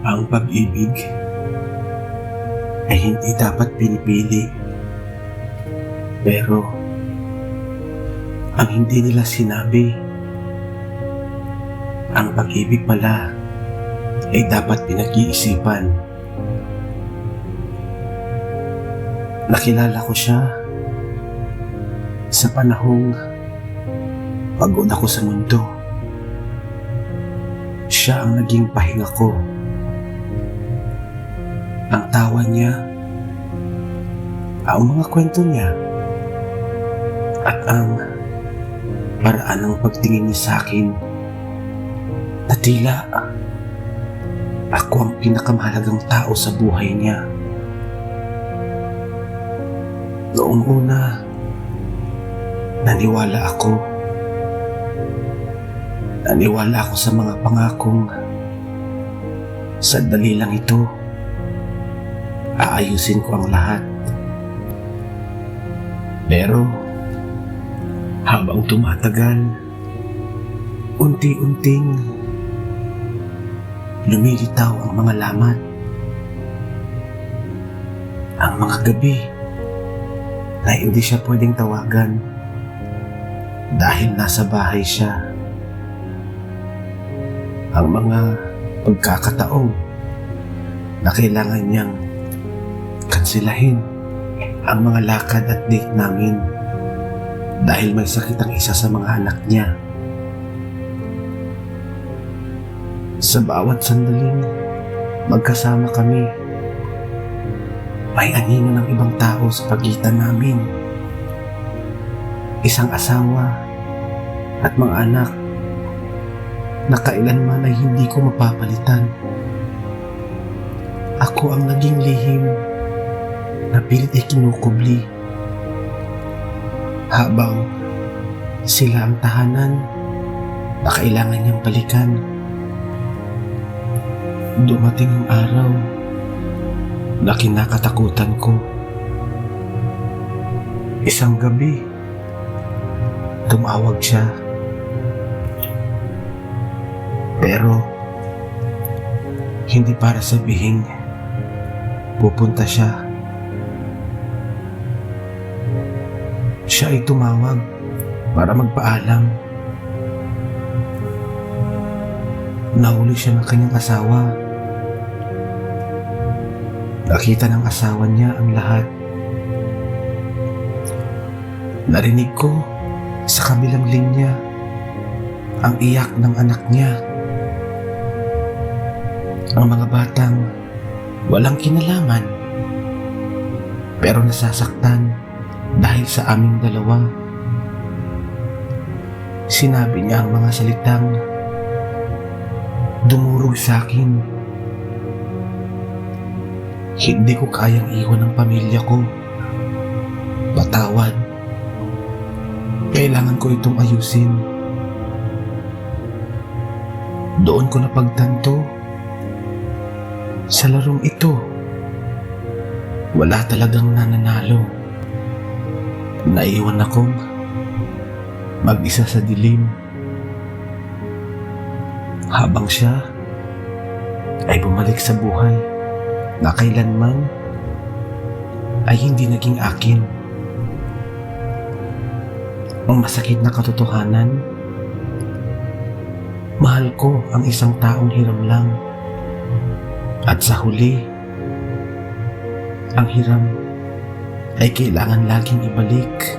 Ang pag-ibig ay hindi dapat pinipili. Pero ang hindi nila sinabi, ang pag-ibig pala ay dapat pinag-iisipan. Nakilala ko siya sa panahong pagod ako sa mundo. Siya ang naging pahinga ko. Ang tawa niya, ang mga kwento niya, at ang paraan ng pagtingin niya sa akin na tila ako ang pinakamahalagang tao sa buhay niya. Noong una, naniwala ako. Naniwala ako sa mga pangakong sandali lang ito, aayusin ko ang lahat. Pero habang tumatagal, unti-unting lumilitaw ang mga lamat. Ang mga gabi na hindi siya pwedeng tawagan dahil nasa bahay siya. Ang mga pagkakataong na kailangan niyang kansilahin ang mga lakad at date namin dahil may sakit ang isa sa mga anak niya. Sa bawat sandaling magkasama kami, may anino ng ibang tao sa pagitan namin. Isang asawa at mga anak na kailanman ay hindi ko mapapalitan. Ako ang naging lihim na pilit ay kinukubli, habang sila ang tahanan na kailangan niyang balikan. Dumating ang araw na kinakatakutan ko. Isang gabi, tumawag siya. Pero hindi para sabihing pupunta siya. Siya ay tumawag para magpaalam. Nahuli siya ng kanyang asawa. Nakita ng asawa niya ang lahat. Narinig ko sa kabilang linya ang iyak ng anak niya. Ang mga batang walang kinalaman pero nasasaktan dahil sa aming dalawa. Sinabi niya ang mga salitang dumurog sa akin. Hindi ko kayang iwan ang pamilya ko. Patawad. Kailangan ko itong ayusin. Doon ko napagtanto, sa larong ito, wala talagang nananalo. Naiwan akong mag-isa sa dilim, habang siya ay bumalik sa buhay na kailanman ay hindi naging akin. Ang masakit na katotohanan, mahal ko ang isang taong hiram lang. At sa huli, ang hiram ay kailangan laging ibalik.